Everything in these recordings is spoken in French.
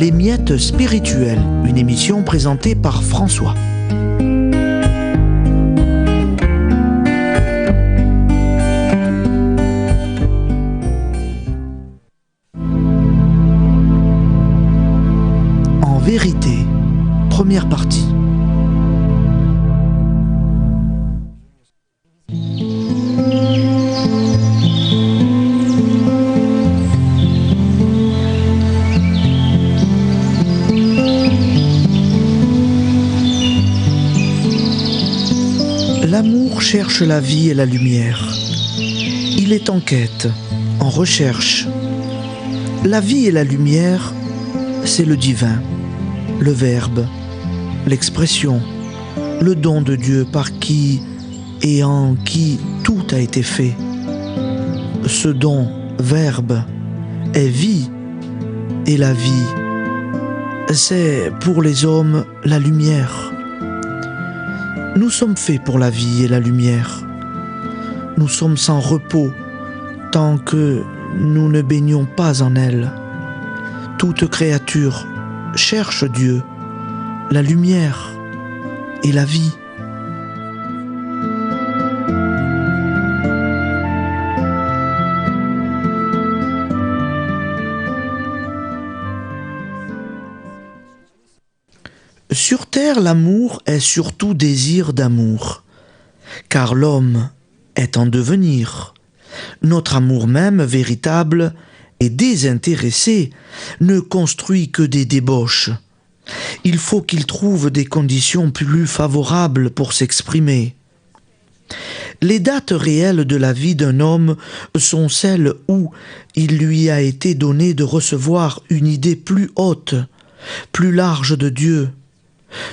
Les miettes spirituelles, une émission présentée par François. En vérité, première partie. L'amour cherche la vie et la lumière. Il est en quête, en recherche. La vie et la lumière, c'est le divin, le Verbe, l'expression, le don de Dieu par qui et en qui tout a été fait. Ce don, Verbe, est vie, et la vie, c'est pour les hommes la lumière. Nous sommes faits pour la vie et la lumière. Nous sommes sans repos tant que nous ne baignons pas en elle. Toute créature cherche Dieu, la lumière et la vie. Sur terre, l'amour est surtout désir d'amour, car l'homme est en devenir. Notre amour même, véritable et désintéressé, ne construit que des débauches. Il faut qu'il trouve des conditions plus favorables pour s'exprimer. Les dates réelles de la vie d'un homme sont celles où il lui a été donné de recevoir une idée plus haute, plus large de Dieu.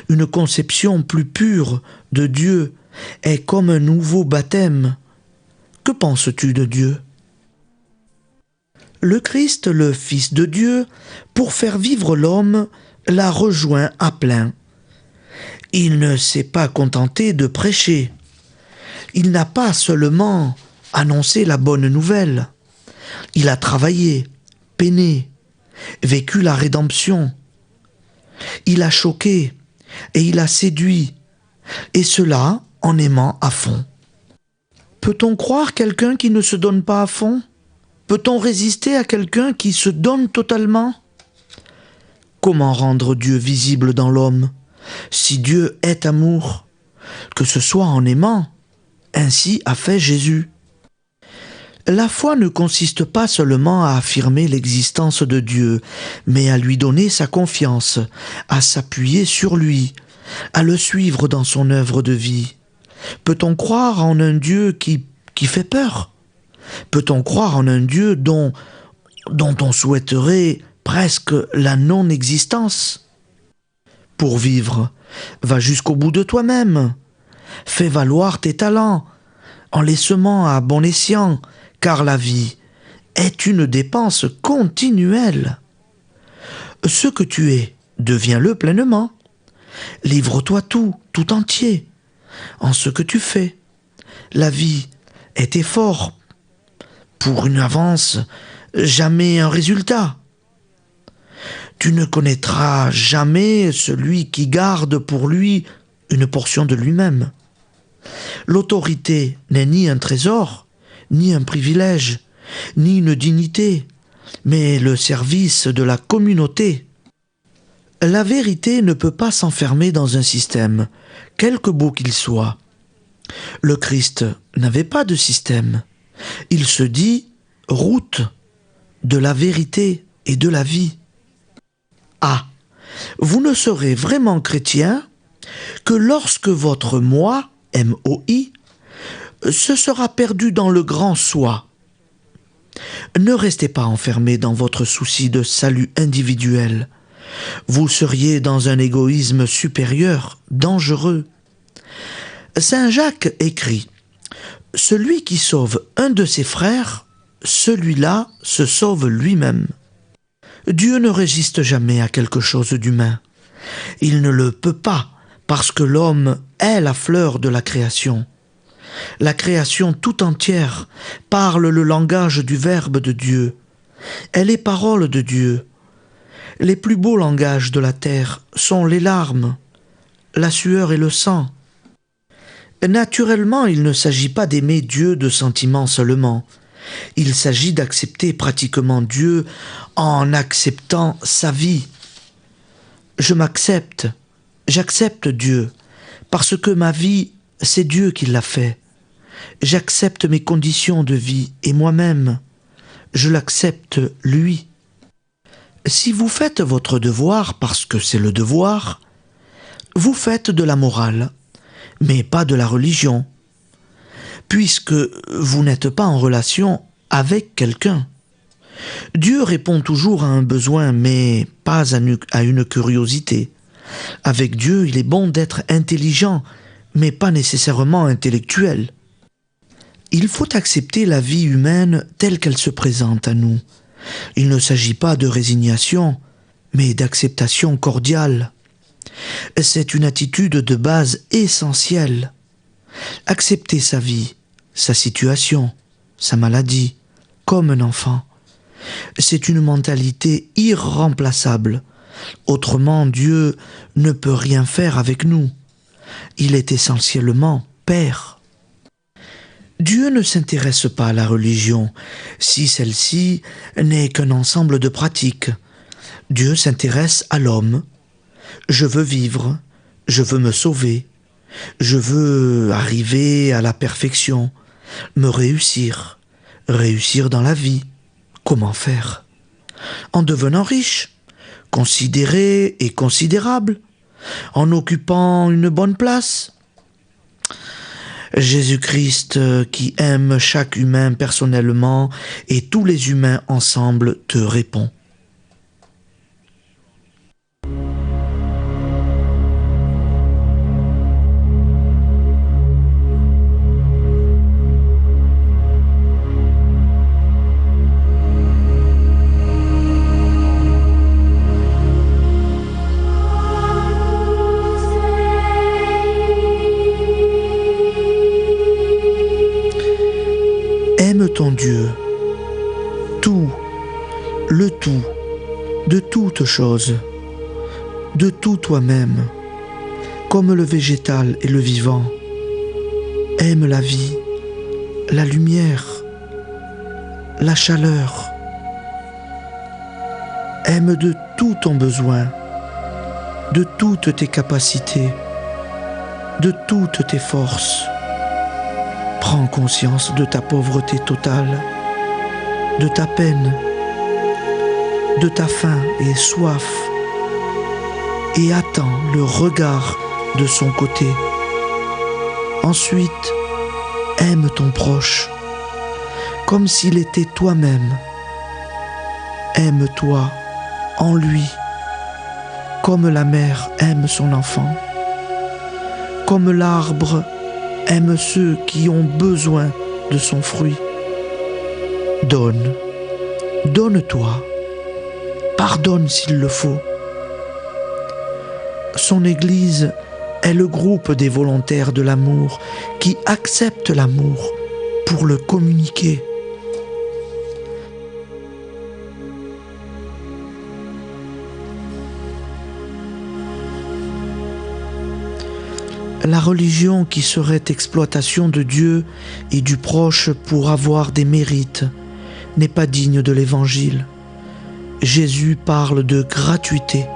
Une conception plus pure de Dieu est comme un nouveau baptême. Que penses-tu de Dieu? Le Christ, le Fils de Dieu, pour faire vivre l'homme, l'a rejoint à plein. Il ne s'est pas contenté de prêcher. Il n'a pas seulement annoncé la bonne nouvelle. Il a travaillé, peiné, vécu la rédemption. Il a choqué et il a séduit, et cela en aimant à fond. Peut-on croire quelqu'un qui ne se donne pas à fond? Peut-on résister à quelqu'un qui se donne totalement? Comment rendre Dieu visible dans l'homme, si Dieu est amour, que ce soit en aimant? Ainsi a fait Jésus. La foi ne consiste pas seulement à affirmer l'existence de Dieu, mais à lui donner sa confiance, à s'appuyer sur lui, à le suivre dans son œuvre de vie. Peut-on croire en un Dieu qui fait peur? Peut-on croire en un Dieu dont on souhaiterait presque la non-existence? Pour vivre, va jusqu'au bout de toi-même. Fais valoir tes talents, en les semant à bon escient, car la vie est une dépense continuelle. Ce que tu es, deviens-le pleinement. Livre-toi tout entier, en ce que tu fais. La vie est effort. Pour une avance, jamais un résultat. Tu ne connaîtras jamais celui qui garde pour lui une portion de lui-même. L'autorité n'est ni un trésor, ni un privilège, ni une dignité, mais le service de la communauté. La vérité ne peut pas s'enfermer dans un système, quelque beau qu'il soit. Le Christ n'avait pas de système. Il se dit « route de la vérité et de la vie ». Ah, vous ne serez vraiment chrétien que lorsque votre moi, M-O-I, se sera perdu dans le grand soi. Ne restez pas enfermé dans votre souci de salut individuel. Vous seriez dans un égoïsme supérieur, dangereux. Saint Jacques écrit « Celui qui sauve un de ses frères, celui-là se sauve lui-même. » Dieu ne résiste jamais à quelque chose d'humain. Il ne le peut pas, parce que l'homme est la fleur de la création. La création tout entière parle le langage du Verbe de Dieu. Elle est parole de Dieu. Les plus beaux langages de la terre sont les larmes, la sueur et le sang. Naturellement, il ne s'agit pas d'aimer Dieu de sentiments seulement. Il s'agit d'accepter pratiquement Dieu en acceptant sa vie. Je m'accepte, j'accepte Dieu, parce que ma vie, c'est Dieu qui l'a fait. J'accepte mes conditions de vie et moi-même, je l'accepte lui. Si vous faites votre devoir parce que c'est le devoir, vous faites de la morale, mais pas de la religion, puisque vous n'êtes pas en relation avec quelqu'un. Dieu répond toujours à un besoin, mais pas à une curiosité. Avec Dieu, il est bon d'être intelligent, mais pas nécessairement intellectuel. Il faut accepter la vie humaine telle qu'elle se présente à nous. Il ne s'agit pas de résignation, mais d'acceptation cordiale. C'est une attitude de base essentielle. Accepter sa vie, sa situation, sa maladie, comme un enfant. C'est une mentalité irremplaçable. Autrement, Dieu ne peut rien faire avec nous. Il est essentiellement Père. Dieu ne s'intéresse pas à la religion, si celle-ci n'est qu'un ensemble de pratiques. Dieu s'intéresse à l'homme. Je veux vivre, je veux me sauver, je veux arriver à la perfection, me réussir dans la vie. Comment faire? En devenant riche, considéré et considérable, en occupant une bonne place. Jésus-Christ qui aime chaque humain personnellement et tous les humains ensemble te répond. Aime ton Dieu, tout, le tout, de toutes choses, de tout toi-même, comme le végétal et le vivant. Aime la vie, la lumière, la chaleur. Aime de tout ton besoin, de toutes tes capacités, de toutes tes forces. Prends conscience de ta pauvreté totale, de ta peine, de ta faim et soif, et attends le regard de son côté. Ensuite, aime ton proche, comme s'il était toi-même. Aime-toi en lui, comme la mère aime son enfant, comme l'arbre aime ceux qui ont besoin de son fruit. Donne, donne-toi, pardonne s'il le faut. Son Église est le groupe des volontaires de l'amour qui acceptent l'amour pour le communiquer. La religion qui serait exploitation de Dieu et du proche pour avoir des mérites n'est pas digne de l'Évangile. Jésus parle de gratuité.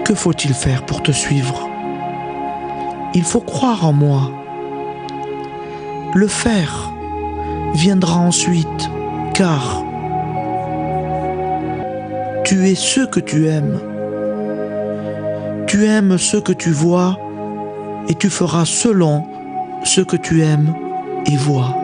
Que faut-il faire pour te suivre? Il faut croire en moi. Le faire viendra ensuite, car tu es ce que tu aimes. Tu aimes ce que tu vois et tu feras selon ce que tu aimes et vois.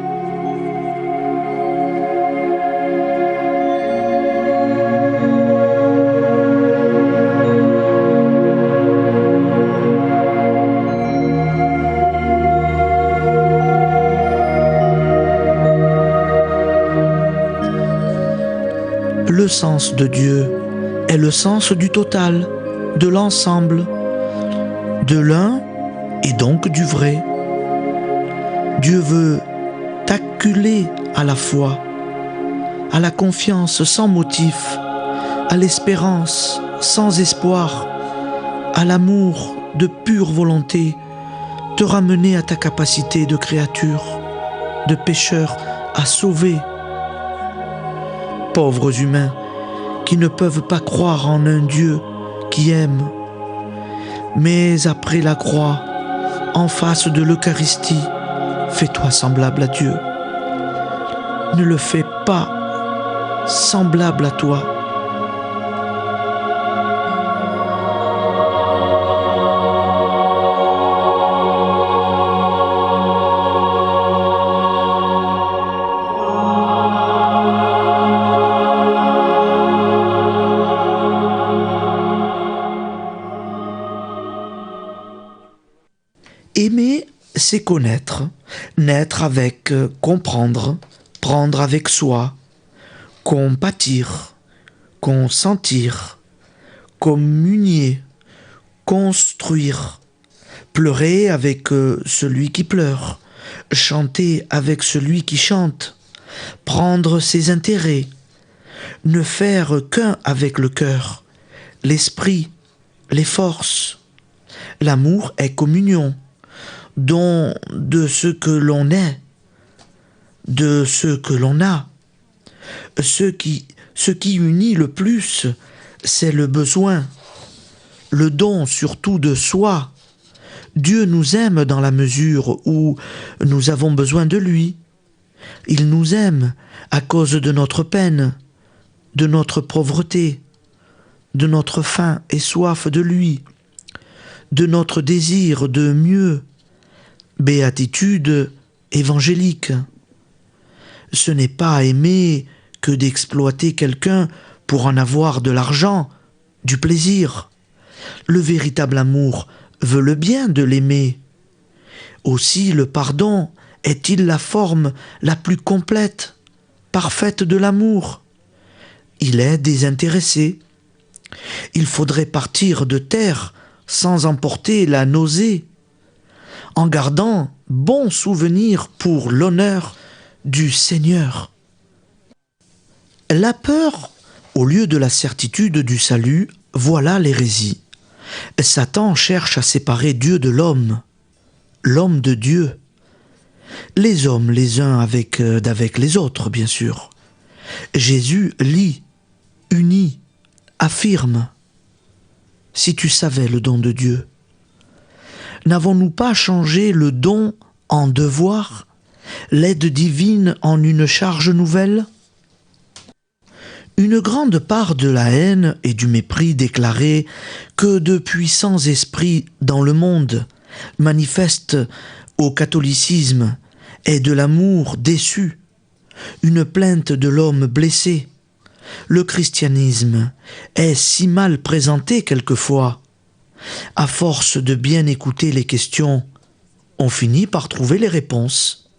Le sens de Dieu est le sens du total, de l'ensemble, de l'un et donc du vrai. Dieu veut t'acculer à la foi, à la confiance sans motif, à l'espérance sans espoir, à l'amour de pure volonté, te ramener à ta capacité de créature, de pécheur à sauver. Pauvres humains qui ne peuvent pas croire en un Dieu qui aime. Mais après la croix, en face de l'Eucharistie, fais-toi semblable à Dieu. Ne le fais pas semblable à toi. Aimer, c'est connaître, naître avec, comprendre, prendre avec soi, compatir, consentir, communier, construire, pleurer avec celui qui pleure, chanter avec celui qui chante, prendre ses intérêts, ne faire qu'un avec le cœur, l'esprit, les forces. L'amour est communion, don de ce que l'on est, de ce que l'on a. Ce qui unit le plus, c'est le besoin, le don surtout de soi. Dieu nous aime dans la mesure où nous avons besoin de lui. Il nous aime à cause de notre peine, de notre pauvreté, de notre faim et soif de lui, de notre désir de mieux. Béatitude évangélique. Ce n'est pas aimer que d'exploiter quelqu'un pour en avoir de l'argent, du plaisir. Le véritable amour veut le bien de l'aimer. Aussi le pardon est-il la forme la plus complète, parfaite de l'amour. Il est désintéressé. Il faudrait partir de terre sans emporter la nausée, en gardant bon souvenir pour l'honneur du Seigneur. La peur, au lieu de la certitude du salut, voilà l'hérésie. Satan cherche à séparer Dieu de l'homme, l'homme de Dieu, les hommes les uns avec les autres, bien sûr. Jésus lie, unit, affirme. Si tu savais le don de Dieu, n'avons-nous pas changé le don en devoir, l'aide divine en une charge nouvelle? Une grande part de la haine et du mépris déclarés que de puissants esprits dans le monde manifestent au catholicisme est de l'amour déçu, une plainte de l'homme blessé. Le christianisme est si mal présenté quelquefois. À force de bien écouter les questions, on finit par trouver les réponses.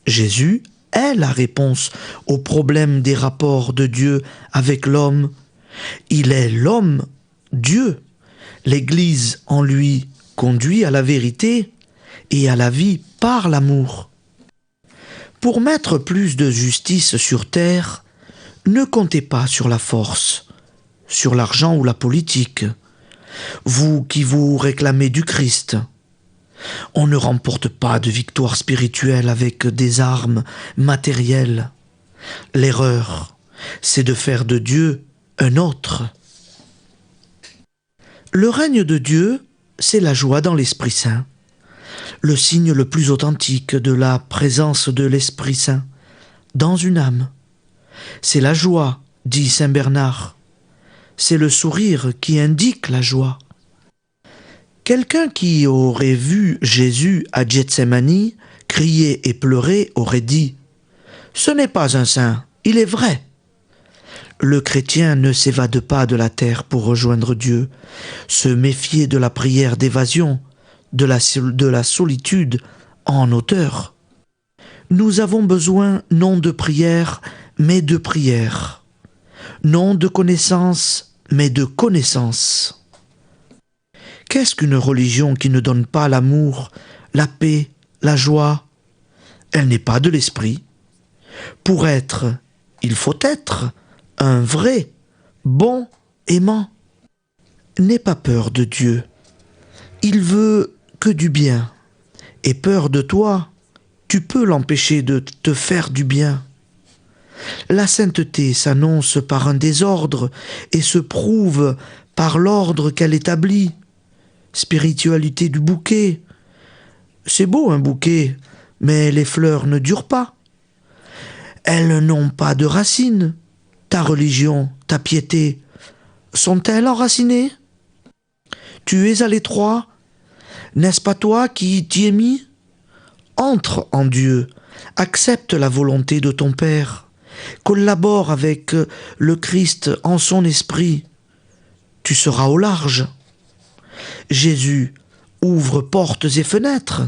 Jésus est la réponse au problème des rapports de Dieu avec l'homme. Il est l'homme, Dieu. L'Église en lui conduit à la vérité et à la vie par l'amour. Pour mettre plus de justice sur terre, ne comptez pas sur la force, sur l'argent ou la politique. Vous qui vous réclamez du Christ, on ne remporte pas de victoire spirituelle avec des armes matérielles. L'erreur, c'est de faire de Dieu un autre. Le règne de Dieu, c'est la joie dans l'Esprit Saint, le signe le plus authentique de la présence de l'Esprit Saint dans une âme. C'est la joie, dit saint Bernard. C'est le sourire qui indique la joie. Quelqu'un qui aurait vu Jésus à Gethsémani crier et pleurer aurait dit « Ce n'est pas un saint, il est vrai ». Le chrétien ne s'évade pas de la terre pour rejoindre Dieu, se méfier de la prière d'évasion, de la solitude en hauteur. Nous avons besoin non de prière, mais de prière, non de connaissance, mais de connaissance. Qu'est-ce qu'une religion qui ne donne pas l'amour, la paix, la joie? Elle n'est pas de l'esprit. Pour être, il faut être un vrai, bon aimant. N'aie pas peur de Dieu. Il veut que du bien. Et peur de toi, tu peux l'empêcher de te faire du bien. La sainteté s'annonce par un désordre et se prouve par l'ordre qu'elle établit. Spiritualité du bouquet. C'est beau un bouquet, mais les fleurs ne durent pas. Elles n'ont pas de racines. Ta religion, ta piété, sont-elles enracinées? Tu es à l'étroit? N'est-ce pas toi qui t'y es mis? Entre en Dieu, accepte la volonté de ton Père, collabore avec le Christ en son esprit. Tu seras au large. Jésus ouvre portes et fenêtres,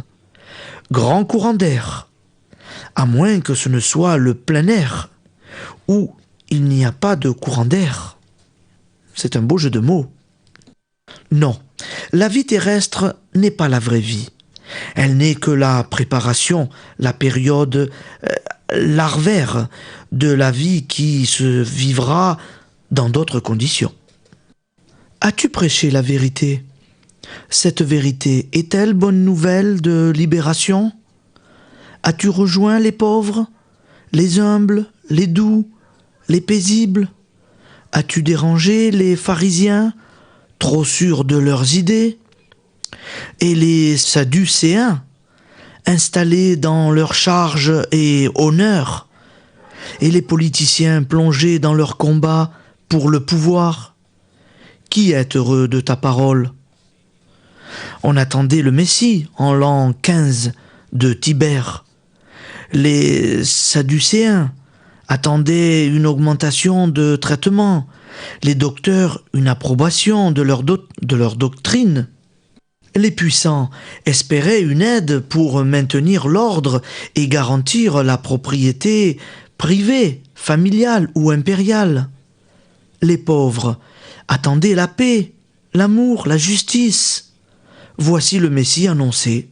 grand courant d'air, à moins que ce ne soit le plein air, où il n'y a pas de courant d'air. C'est un beau jeu de mots. Non, la vie terrestre n'est pas la vraie vie. Elle n'est que la préparation, la période larvaire de la vie qui se vivra dans d'autres conditions. As-tu prêché la vérité? Cette vérité est-elle bonne nouvelle de libération? As-tu rejoint les pauvres, les humbles, les doux, les paisibles? As-tu dérangé les pharisiens, trop sûrs de leurs idées, et les sadducéens, installés dans leurs charges et honneurs, et les politiciens plongés dans leur combat pour le pouvoir? Qui est heureux de ta parole? On attendait le Messie en l'an 15 de Tibère. Les Sadducéens attendaient une augmentation de traitement, les docteurs une approbation de leur doctrine. Les puissants espéraient une aide pour maintenir l'ordre et garantir la propriété privée, familiale ou impériale. Les pauvres attendaient la paix, l'amour, la justice. Voici le Messie annoncé.